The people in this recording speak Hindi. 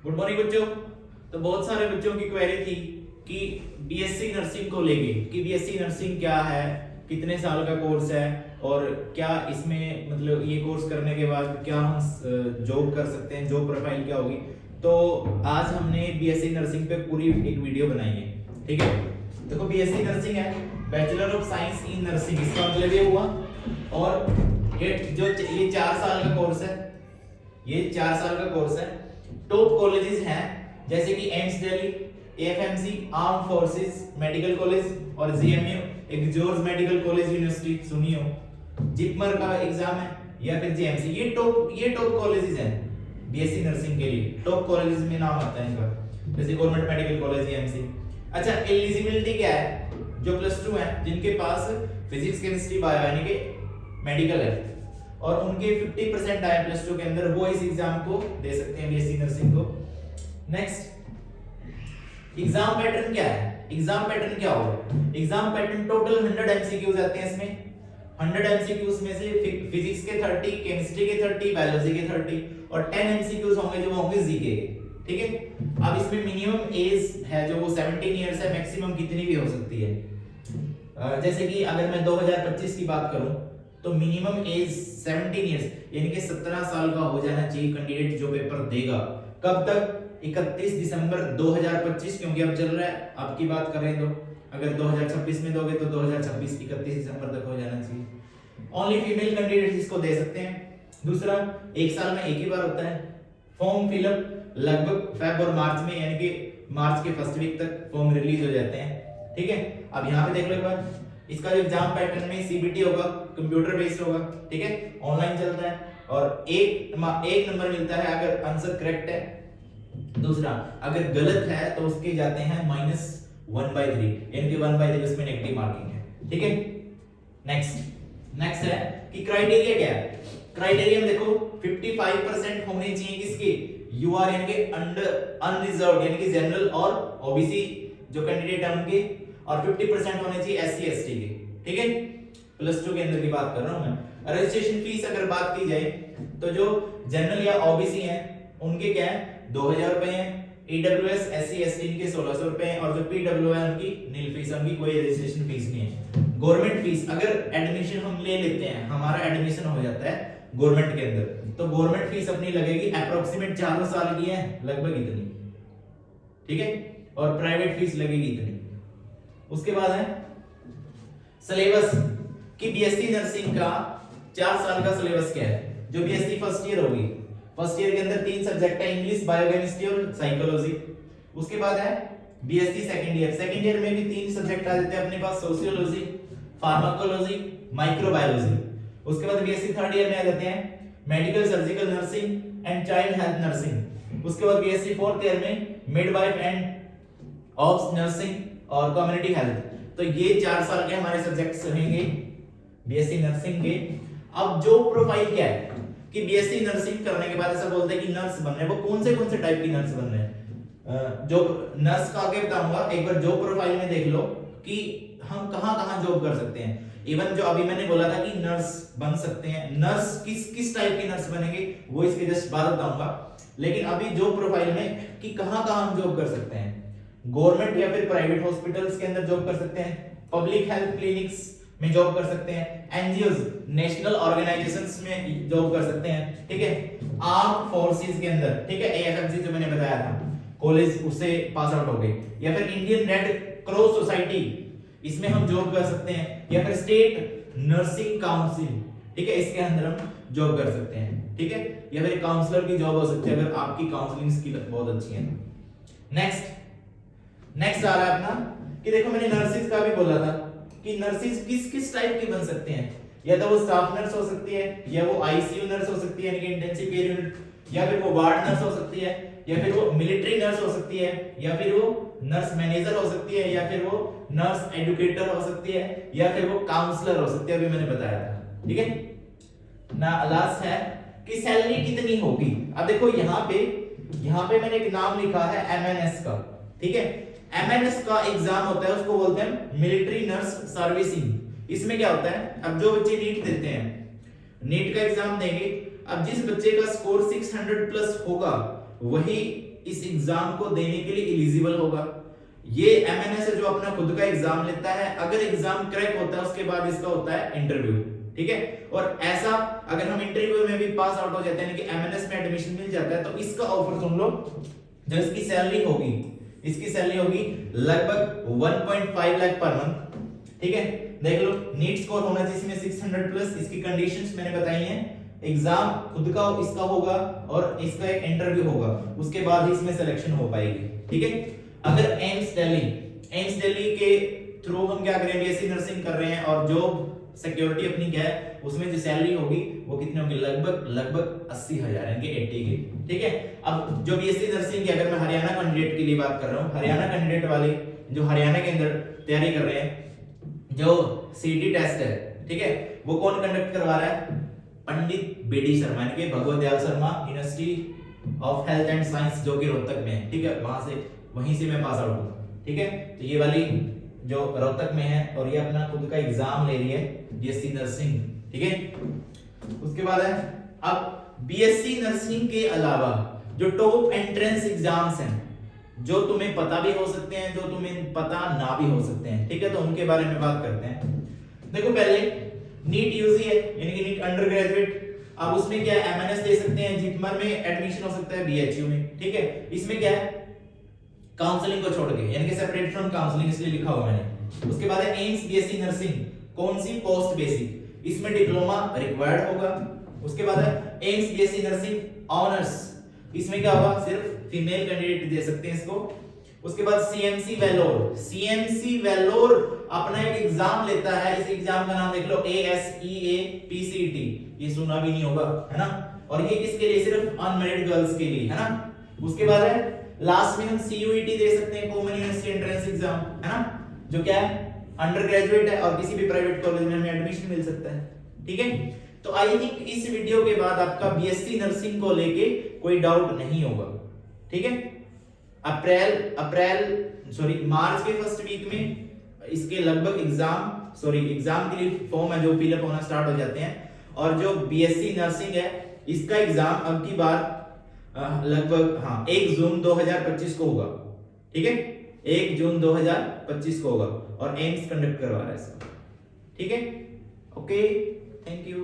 गुड मॉर्निंग बच्चों। तो बहुत सारे बच्चों की क्वेरी थी कि बीएससी नर्सिंग को लेके कि बीएससी नर्सिंग क्या है, कितने साल का कोर्स है और क्या इसमें मतलब ये कोर्स करने के बाद क्या हम जॉब कर सकते हैं, जॉब प्रोफाइल क्या होगी। तो आज हमने बीएससी नर्सिंग पे पूरी एक वीडियो बनाई है। ठीक है, देखो बीएससी नर्सिंग है bachelor of science in nursing, इसका मतलब ये हुआ। और ये 4 साल का कोर्स है, ये 4 साल का कोर्स है। टॉप कॉलेजेस हैं जैसे कि AIIMS Delhi, AFMC, arm forces medical college और जीएमयू, एक जॉर्ज मेडिकल कॉलेज यूनिवर्सिटी सुनी हो, जिपमर का एग्जाम है या फिर जेएमसी। ये टॉप कॉलेजेस हैं बीएससी नर्सिंग के लिए। टॉप कॉलेजेस में नाम आता है इनका, जैसे गवर्नमेंट मेडिकल कॉलेज, जेएमसी। अच्छा, एलिजिबिलिटी क्या है? जो +2 है जिनके पास फिजिक्स, केमिस्ट्री, बायो यानी कि मेडिकल है और उनके 50% आए +2 के अंदर, वो इस एग्जाम को दे सकते हैं बीएससी नर्सिंग को। नेक्स्ट, एग्जाम पैटर्न क्या है? एग्जाम पैटर्न क्या होगा? एग्जाम पैटर्न टोटल 100 एमसीक्यूज आते हैं इसमें। 100 एमसीक्यूज में से फिजिक्स के 30, केमिस्ट्री के 30, बायोलॉजी के 30 और 10 एमसीक्यूज होंगे जो होंगे जीके के। ठीक है, अब इसमें मिनिमम एज है जो वो 17 इयर्स है, मैक्सिमम कितनी भी हो सकती है। जैसे कि अगर मैं 2025 की बात करूं तो मिनिमम एज 17 इयर्स यानी कि 17 साल का हो जाना चाहिए कैंडिडेट जो पेपर देगा। कब तक? 31 दिसंबर 2025, क्योंकि अब चल रहा है, अब की बात करें तो अगर 2026 में दोगे तो 2026 31 दिसंबर तक हो जाना चाहिए। ओनली फीमेल कैंडिडेट इसको दे सकते हैं। दूसरा, 1 साल में एक ही बार होता है। फॉर्म फिलअप लगभग फेब और मार्च में, यानी कि मार्च के फर्स्ट वीक तक फॉर्म रिलीज हो जाते हैं। ठीक है, अब यहाँ पे देख लो एक बार, इसका जो एग्जाम पैटर्न में सीबीटी होगा, कंप्यूटर बेस्ड होगा। ठीक है, ऑनलाइन चलता है और एक नंबर मिलता है अगर आंसर करेक्ट है। दूसरा, अगर गलत है तो उसके जाते हैं -1/3, यानी कि 1/3 उसमें नेगेटिव मार्किंग है। ठीक है, नेक्स्ट है कि क्राइटेरिया क्या है? क्राइटेरिया देखो 55% होने चाहिए किसके? यूआर यानी कि अनरिजर्व्ड यानी कि जनरल और ओबीसी जो कैंडिडेट है उनके, और 50% होने चाहिए एससी एसटी के। ठीक है, +2 के अंदर की बात कर रहा हूं मैं। रजिस्ट्रेशन फीस अगर बात की जाए तो जो जनरल या ओबीसी हैं उनके क्या है? 2000 रुपए है। ईडब्ल्यूएस, एससी एसटी इनके 1600 रुपए हैं और जो पीडब्ल्यू है उनकी नील फीस, उनकी कोई रजिस्ट्रेशन फीस नहीं है। गवर्नमेंट फीस अगर एडमिशन हम ले लेते हैं, हमारा एडमिशन हो जाता है गवर्नमेंट के अंदर, तो गवर्नमेंट फीस अपनी लगेगी अप्रोक्सीमेट 4 साल की है, लगभग इतनी। ठीक है, और प्राइवेट फीस लगेगी इतनी। उसके बाद है सिलेबस कि बीएससी नर्सिंग का 4 साल का सिलेबस क्या है। जो बीएससी फर्स्ट ईयर होगी, फर्स्ट ईयर के अंदर 3 सब्जेक्ट है, इंग्लिश, बायोकेमिस्ट्री और साइकोलॉजी। उसके बाद है बीएससी सेकंड ईयर में भी 3 सब्जेक्ट आ जाते हैं अपने पास, सोशियोलॉजी, फार्माकोलॉजी, माइक्रोबायोलॉजी। उसके बाद बीएससी थर्ड ईयर में आ जाते हैं medical, surgical nursing and child health nursing. उसके बाद बीएससी फोर्थ ईयर में मिडवाइफ एंड ऑब्स नर्सिंग और कम्युनिटी हेल्थ। तो ये 4 साल के हमारे सब्जेक्ट्स रहेंगे बीएससी नर्सिंग के। अब जो प्रोफाइल क्या है कि बीएससी नर्सिंग करने के बाद ऐसा बोलते हैं कि नर्स बन रहे हैं, वो कौन से टाइप की नर्स बन रहे हैं। जो नर्स का आगे बताऊंगा, एक बार जॉब प्रोफाइल में देख लो कि हम कहां जॉब कर सकते हैं। इवन जो अभी मैंने बोला था कि नर्स बन सकते हैं, नर्स किस टाइप की नर्स बनेंगे वो इसके जस्ट बाद बताऊंगा। लेकिन अभी जॉब प्रोफाइल में कि कहां हम जॉब कर सकते हैं, गवर्नमेंट या फिर प्राइवेट हॉस्पिटल्स के अंदर जॉब कर सकते हैं, पब्लिक हेल्थ क्लिनिक्स में जॉब कर सकते हैं, एनजीओज नेशनल ऑर्गेनाइजेशंस में जॉब कर सकते हैं। ठीक है, आर्म फोर्सेस के अंदर, ठीक है, एएफएमसी जो मैंने बताया था कॉलेज, उससे पास आउट हो गए, या फिर इंडियन रेड क्रॉस सोसाइटी, इसमें हम जॉब कर सकते हैं, या फिर स्टेट नर्सिंग काउंसिल, ठीक है, इसके अंदर हम जॉब कर सकते हैं। ठीक है, या फिर काउंसलर की जॉब हो सकती है अगर आपकी काउंसलिंग स्किल बहुत अच्छी है। नेक्स्ट आ रहा है अपना कि देखो मैंने नर्सिस का भी बोला था कि नर्सिस किस टाइप की बन सकते हैं। या तो वो स्टाफ नर्स हो सकती है, या वो आईसीयू नर्स हो सकती है यानी कि इंटेंसिव केयर यूनिट, या फिर वो वार्ड नर्स हो सकती है, या फिर वो मिलिट्री नर्स हो सकती है, या फिर वो नर्स मैनेजर हो सकती है, या फिर वो नर्स एजुकेटर हो सकती है, या फिर वो काउंसलर हो सकती है, अभी मैंने बताया था। ठीक है ना, लास्ट है कि सैलरी कितनी होगी। अब देखो यहाँ पे मैंने एक नाम लिखा है एमएनएस का। ठीक है, एमएनएस का एग्जाम होता है, उसको बोलते हैं मिलिट्री नर्स सर्विसिंग। इसमें क्या होता है, अब जो बच्चे नीट देते हैं, नीट का एग्जाम देंगे, अब जिस बच्चे का स्कोर 600 प्लस होगा वही इस एग्जाम को देने के लिए एलिजिबल होगा। ये एमएनएस है जो अपना खुद का एग्जाम लेता है, अगर एग्जाम क्रैक होता है उसके बाद इसका होता है इंटरव्यू, ठीक है। और ऐसा अगर हम इंटरव्यू में भी पास आउट हो जाते हैं कि एमएनएस में एडमिशन मिल जाता है, तो इसका ऑफर सुन लो, जो इसकी सैलरी होगी, इसकी सैलरी होगी लगभग 1.5 लाख पर मंथ, ठीक है। देख लो, नीट स्कोर होना चाहिए इसमें 600 प्लस, इसकी कंडीशंस मैंने बताई हैं, एग्जाम खुद का इसका होगा और इसका एक इंटरव्यू होगा, उसके बाद ही इसमें सिलेक्शन हो पाएगी, ठीक है। अगर एम्स दिल्ली के थ्रू हम क्या करें, बीएससी नर्सिंग कर रहे हैं और जॉब सिक्योरिटी अपनी क्या है, उसमें जो सैलरी होगी वो कितनी होगी, लगभग 80,000 यानी कि 80 की, ठीक है। अब जो बीएससी नर्सिंग की अगर मैं हरियाणा कैंडिडेट के लिए बात कर रहा हूँ, हरियाणा कैंडिडेट वाले जो हरियाणा के अंदर तैयारी कर रहे हैं, जो सीटी टेस्ट है, ठीक है, वो कौन कंडक्ट करवा रहा है, पंडित बीडी शर्मा यानी कि Bhagwat Dayal Sharma University of Health and Science जो कि रोहतक में है, ठीक है, वहीं से मैं पास आउट हूँ, ठीक है। तो ये वाली जो रोहतक में है और ये अपना खुद का एग्जाम ले रही है बीएससी नर्सिंग, ठीक है। उसके बाद है अब बीएससी नर्सिंग के अलावा जो टॉप एंट्रेंस एग्जाम्स हैं, जो तुम्हें पता भी हो सकते हैं, जो तुम्हें पता ना भी हो सकते हैं, ठीक है, तो उनके बारे में बात करते हैं। देखो, पहले नीट यूजी है यानी कि नीट अंडर ग्रेजुएट, अब उसमें क्या है, एमएनएस दे सकते हैं, जिपमर में एडमिशन हो सकता है, बीएचयू में, ठीक है। इसमें क्या है, काउंसलिंग को छोड़ के यानी कि सेपरेट फ्रॉम काउंसलिंग, इसलिए लिखा हुआ मैंने। उसके बाद है एम्स बीएससी नर्सिंग, कौन सी, पोस्ट बेसिक, इसमें डिप्लोमा रिक्वायर्ड होगा। उसके बाद है एम्स बीएससी नर्सिंग ऑनर्स, इसमें क्या होगा, सिर्फ फीमेल कैंडिडेट दे सकते हैं इसको। उसके बाद सीएमसी वेलोर अपना एक एग्जाम लेता है, इस एग्जाम का नाम देख लो, ASEA-PCT, ये सुना भी नहीं होगा, है ना, और ये किसके लिए, सिर्फ अनमैरिड गर्ल्स के लिए, है ना। उसके बाद है लास्ट में हम CUET दे सकते हैं, कॉमन यूनिवर्सिटी एंट्रेंस एग्जाम, है ना, जो क्या है, अंडर ग्रेजुएट है और किसी भी प्राइवेट कॉलेज में हमें एडमिशन मिल सकता है, ठीक है। तो आई थिंक इस वीडियो के बाद आपका बीएससी नर्सिंग को लेके कोई डाउट नहीं होगा, ठीक है। मार्च के फर्स्ट वीक में इसके लगभग एग्जाम के लिए फॉर्म है जो फिलअप होना स्टार्ट हो जाते हैं, और जो बीएससी नर्सिंग है इसका एग्जाम अब की बार लगभग 1 जून 2025 को होगा, ठीक है, 1 जून 2025 को होगा, और एम्स कंडक्ट करवा रहा है इसका, ठीक है। Okay, thank you.